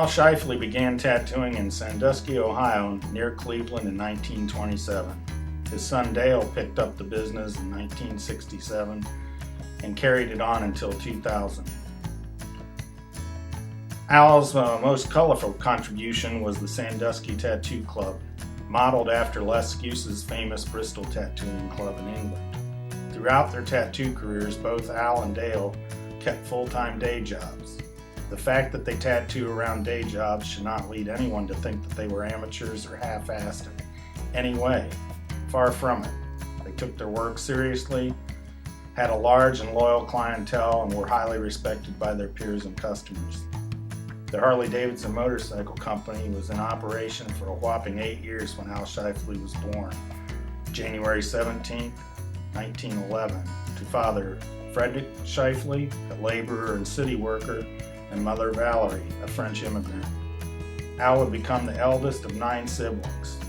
Al Schiefley began tattooing in Sandusky, Ohio, near Cleveland in 1927. His son Dale picked up the business in 1967 and carried it on until 2000. Al's most colorful contribution was the Sandusky Tattoo Club, modeled after Les Skuse's famous Bristol Tattooing Club in England. Throughout their tattoo careers, both Al and Dale kept full-time day jobs. The fact that they tattoo around day jobs should not lead anyone to think that they were amateurs or half-assed in any way. Far from it. They took their work seriously, had a large and loyal clientele, and were highly respected by their peers and customers. The Harley-Davidson Motorcycle Company was in operation for a whopping 8 years when Al Schiefley was born, January 17, 1911, to father Frederick Schiefley, a laborer and city worker, and mother Valerie, a French immigrant. Al would become the eldest of 9 siblings.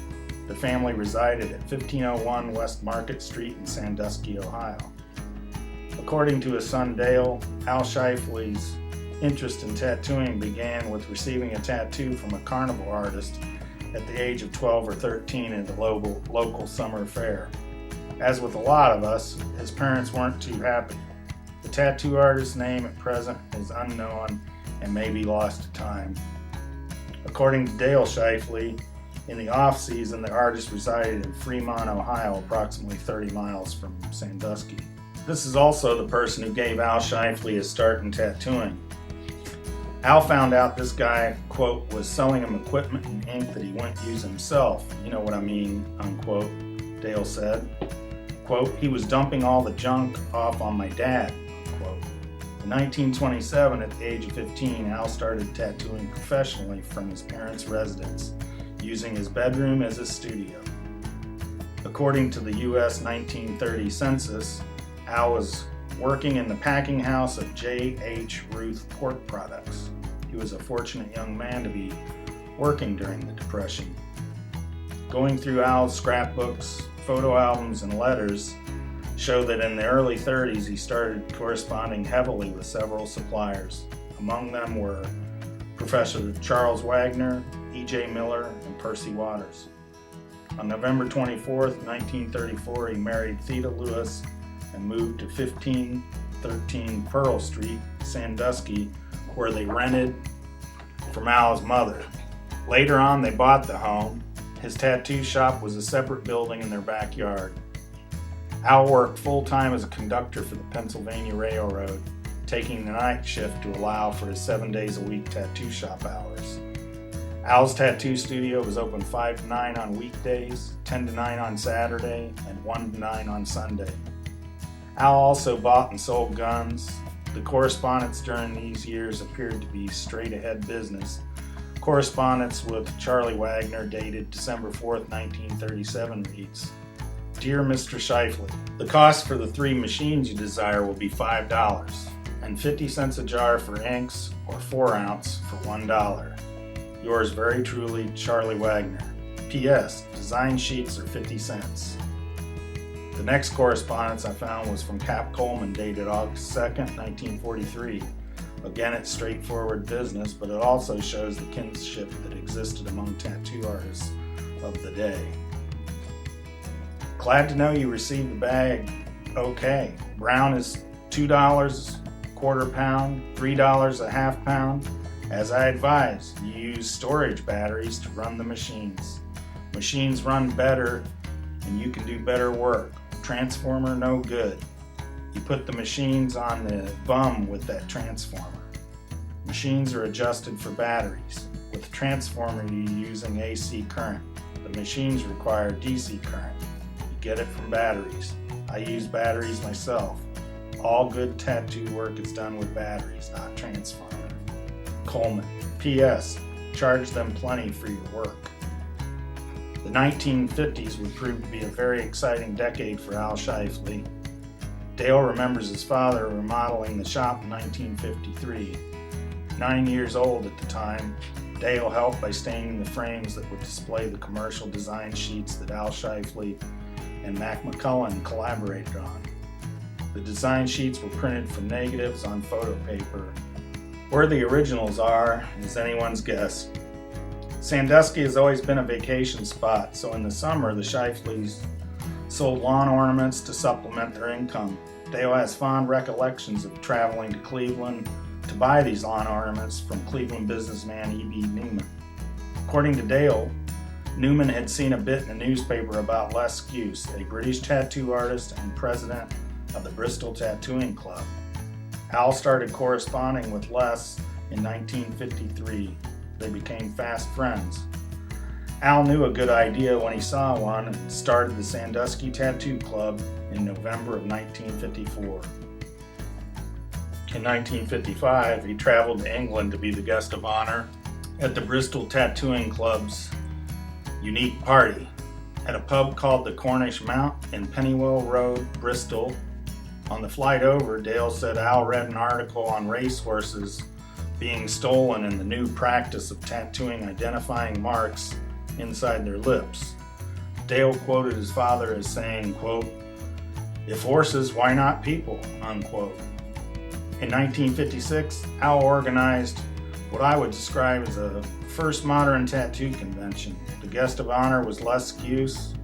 The family resided at 1501 West Market Street in Sandusky, Ohio. According to his son Dale, Al Schiefley's interest in tattooing began with receiving a tattoo from a carnival artist at the age of 12 or 13 at the local summer fair. As with a lot of us, his parents weren't too happy. The tattoo artist's name at present is unknown and may be lost to time. According to Dale Schiefley, in the off-season, the artist resided in Fremont, Ohio, approximately 30 miles from Sandusky. This is also the person who gave Al Schiefley his start in tattooing. Al found out this guy, quote, was selling him equipment and ink that he wouldn't use himself. You know what I mean, unquote, Dale said. Quote, he was dumping all the junk off on my dad, quote. In 1927, at the age of 15, Al started tattooing professionally from his parents' residence, using his bedroom as a studio. According to the U.S. 1930 census, Al was working in the packing house of J.H. Ruth Pork Products. He was a fortunate young man to be working during the Depression. Going through Al's scrapbooks, photo albums, and letters show that in the early 30s he started corresponding heavily with several suppliers. Among them were Professor Charles Wagner, E.J. Miller, and Percy Waters. On November 24, 1934, he married Theda Lewis and moved to 1513 Pearl Street, Sandusky, where they rented from Al's mother. Later on, they bought the home. His tattoo shop was a separate building in their backyard. Al worked full-time as a conductor for the Pennsylvania Railroad, taking the night shift to allow for his 7 days a week tattoo shop hours. Al's tattoo studio was open 5 to 9 on weekdays, 10 to 9 on Saturday, and 1 to 9 on Sunday. Al also bought and sold guns. The correspondence during these years appeared to be straight-ahead business. Correspondence with Charlie Wagner, dated December 4th, 1937, reads, Dear Mr. Schiefley, the cost for the 3 machines you desire will be $5, and 50 cents a jar for inks, or 4 ounce for $1. Yours very truly, Charlie Wagner. P.S. Design sheets are 50 cents. The next correspondence I found was from Cap Coleman, dated August 2nd, 1943. Again, it's straightforward business, but it also shows the kinship that existed among tattoo artists of the day. Glad to know you received the bag okay. Brown is $2 quarter pound, $3 a half pound. As I advised, you use storage batteries to run the machines. Machines run better and you can do better work. Transformer, no good. You put the machines on the bum with that transformer. Machines are adjusted for batteries. With the transformer, you're using AC current. The machines require DC current. You get it from batteries. I use batteries myself. All good tattoo work is done with batteries, not transformer. Coleman. P.S. Charge them plenty for your work. The 1950s would prove to be a very exciting decade for Al Schiefley. Dale remembers his father remodeling the shop in 1953. 9 years old at the time, Dale helped by staining the frames that would display the commercial design sheets that Al Schiefley and Mac McCullen collaborated on. The design sheets were printed from negatives on photo paper Where the originals are is anyone's guess. Sandusky has always been a vacation spot, so in the summer the Schiefleys sold lawn ornaments to supplement their income. Dale has fond recollections of traveling to Cleveland to buy these lawn ornaments from Cleveland businessman E.B. Newman. According to Dale, Newman had seen a bit in the newspaper about Les Skuse, a British tattoo artist and president of the Bristol Tattooing Club. Al started corresponding with Les in 1953. They became fast friends. Al knew a good idea when he saw one and started the Sandusky Tattoo Club in November of 1954. In 1955, he traveled to England to be the guest of honor at the Bristol Tattooing Club's unique party at a pub called the Cornish Mount in Pennywell Road, Bristol. On the flight over, Dale said Al read an article on racehorses being stolen and the new practice of tattooing identifying marks inside their lips. Dale quoted his father as saying, quote, "If horses, why not people?" unquote. In 1956, Al organized what I would describe as a first modern tattoo convention. The guest of honor was Les Skuse.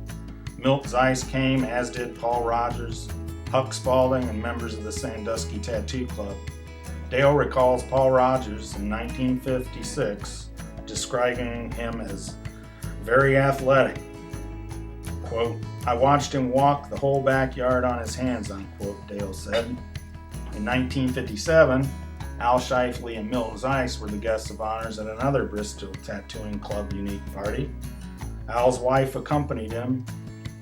Milt Zeiss came, as did Paul Rogers, Huck Spaulding, and members of the Sandusky Tattoo Club. Dale recalls Paul Rogers in 1956 describing him as very athletic. Quote, "I watched him walk the whole backyard on his hands," unquote, Dale said. In 1957, Al Schiefley and Milt Zeiss were the guests of honors at another Bristol Tattooing Club unique party. Al's wife accompanied him.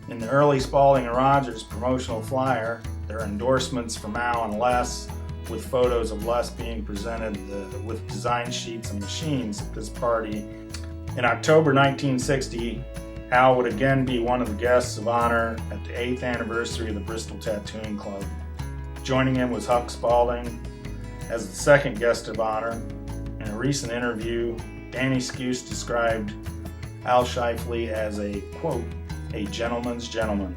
In the early Spaulding and Rogers promotional flyer, there are endorsements from Al and Les, with photos of Les being presented with design sheets and machines at this party. In October 1960, Al would again be one of the guests of honor at the 8th anniversary of the Bristol Tattooing Club. Joining him was Huck Spaulding as the second guest of honor. In a recent interview, Danny Skuse described Al Schiefley as a, quote, "a gentleman's gentleman."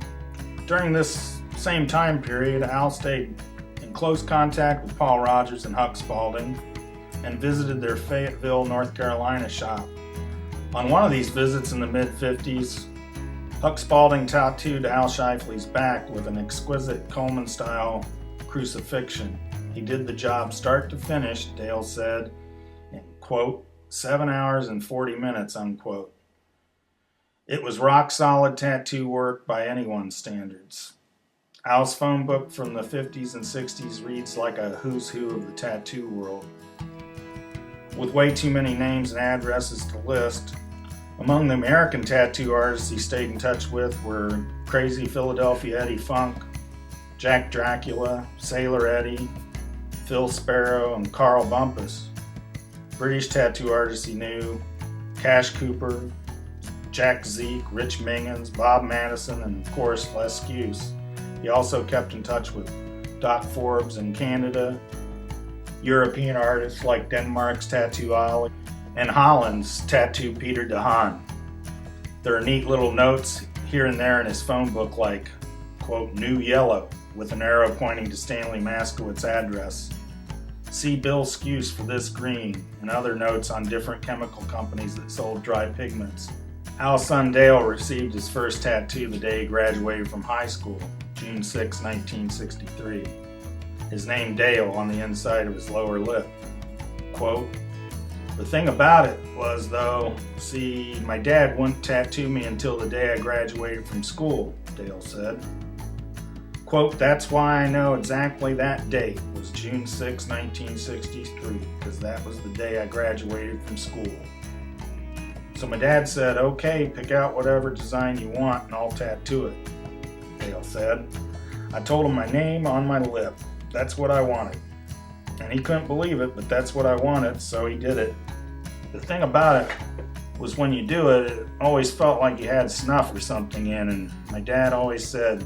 During this same time period, Al stayed in close contact with Paul Rogers and Huck Spaulding and visited their Fayetteville, North Carolina shop. On one of these visits in the mid-50s, Huck Spaulding tattooed Al Schiefley's back with an exquisite Coleman-style crucifixion. He did the job start to finish, Dale said, in, quote, 7 hours and 40 minutes, unquote. It was rock-solid tattoo work by anyone's standards. Al's phone book from the 50s and 60s reads like a who's who of the tattoo world, with way too many names and addresses to list. Among the American tattoo artists he stayed in touch with were Crazy Philadelphia Eddie Funk, Jack Dracula, Sailor Eddie, Phil Sparrow, and Carl Bumpus. British tattoo artists he knew: Cash Cooper, Jack Zeke, Rich Mingens, Bob Madison, and of course Les Skuse. He also kept in touch with Doc Forbes in Canada, European artists like Denmark's Tattoo Ollie, and Holland's Tattoo Peter de Haan. There are neat little notes here and there in his phone book like, quote, "New Yellow," with an arrow pointing to Stanley Maskowitz' address. "See Bill Skuse for this green," and other notes on different chemical companies that sold dry pigments. Al's son Dale received his first tattoo the day he graduated from high school, June 6, 1963. His name Dale on the inside of his lower lip. Quote, "The thing about it was, though, see, my dad wouldn't tattoo me until the day I graduated from school," Dale said. Quote, "That's why I know exactly that date was June 6, 1963, because that was the day I graduated from school. So my dad said, okay, pick out whatever design you want and I'll tattoo it," Dale said. "I told him my name on my lip. That's what I wanted. And he couldn't believe it, but that's what I wanted, so he did it. The thing about it was when you do it, it always felt like you had snuff or something in, and my dad always said,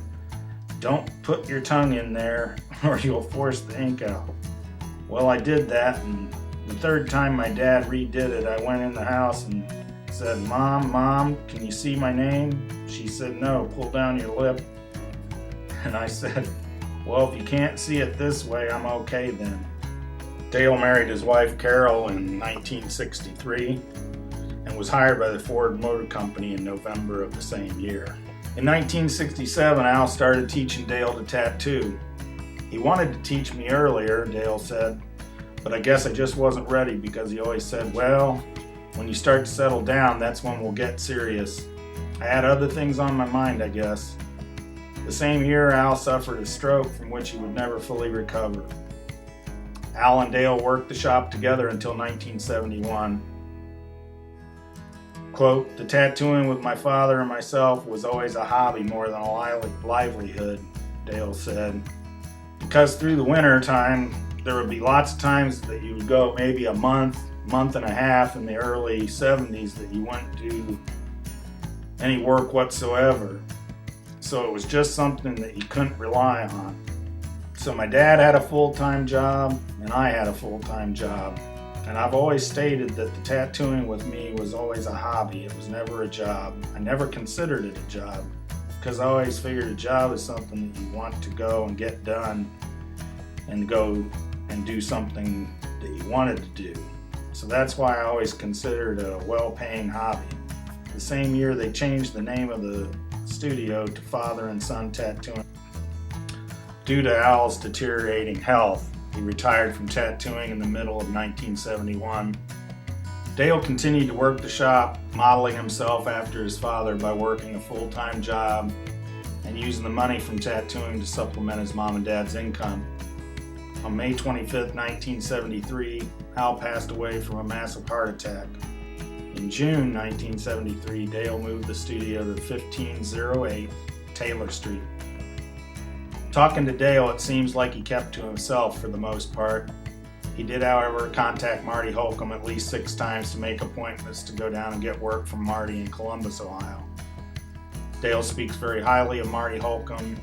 don't put your tongue in there or you'll force the ink out. Well, I did that, and the third time my dad redid it, I went in the house and said, Mom, can you see my name? She said, no, pull down your lip. And I said, well, if you can't see it this way, I'm okay then." Dale married his wife Carol in 1963 and was hired by the Ford Motor Company in November of the same year. In 1967, Al started teaching Dale to tattoo. He wanted to teach me earlier, Dale said, but I guess I just wasn't ready because he always said, well, when you start to settle down, that's when we'll get serious. I had other things on my mind, I guess. The same year, Al suffered a stroke from which he would never fully recover. Al and Dale worked the shop together until 1971. Quote, the tattooing with my father and myself was always a hobby more than a livelihood, Dale said. Because through the winter time, there would be lots of times that you would go maybe a month and a half in the early 70s that you wouldn't do any work whatsoever. So it was just something that you couldn't rely on. So my dad had a full-time job and I had a full-time job. And I've always stated that the tattooing with me was always a hobby. It was never a job. I never considered it a job because I always figured a job is something that you want to go and get done and go and do something that you wanted to do. So that's why I always considered it a well-paying hobby. The same year they changed the name of the studio to Father and Son Tattooing. Due to Al's deteriorating health, he retired from tattooing in the middle of 1971. Dale continued to work the shop, modeling himself after his father by working a full-time job and using the money from tattooing to supplement his mom and dad's income. On May 25, 1973, Al passed away from a massive heart attack. In June 1973, Dale moved the studio to 1508 Taylor Street. Talking to Dale, it seems like he kept to himself for the most part. He did, however, contact Marty Holcomb at least 6 times to make appointments to go down and get work from Marty in Columbus, Ohio. Dale speaks very highly of Marty Holcomb.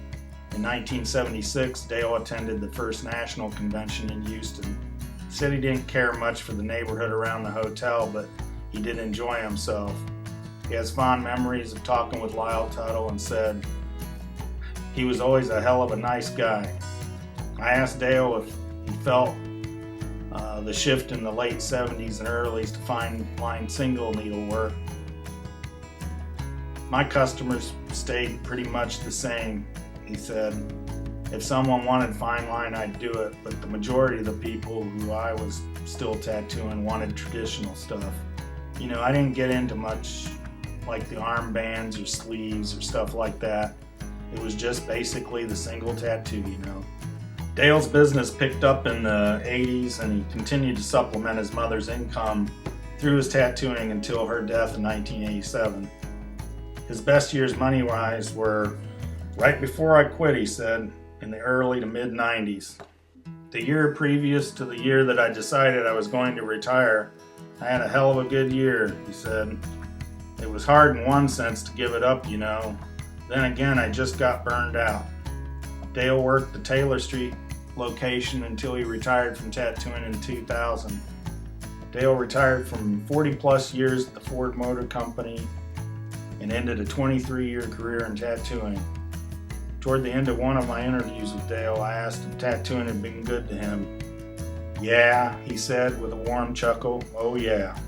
In 1976, Dale attended the first national convention in Houston. He said he didn't care much for the neighborhood around the hotel, but he did enjoy himself. He has fond memories of talking with Lyle Tuttle and said, he was always a hell of a nice guy. I asked Dale if he felt the shift in the late 70s and earlys to find single needle work. My customers stayed pretty much the same, he said. If someone wanted fine line, I'd do it, but the majority of the people who I was still tattooing wanted traditional stuff. You know, I didn't get into much like the armbands or sleeves or stuff like that. It was just basically the single tattoo, you know. Dale's business picked up in the 80s and he continued to supplement his mother's income through his tattooing until her death in 1987. His best years money-wise were right before I quit, he said, in the early to mid-90s. The year previous to the year that I decided I was going to retire, I had a hell of a good year, he said. It was hard in one sense to give it up, you know. Then again, I just got burned out. Dale worked the Taylor Street location until he retired from tattooing in 2000. Dale retired from 40 plus years at the Ford Motor Company and ended a 23-year career in tattooing. Toward the end of one of my interviews with Dale, I asked if tattooing had been good to him. Yeah, he said with a warm chuckle, oh yeah.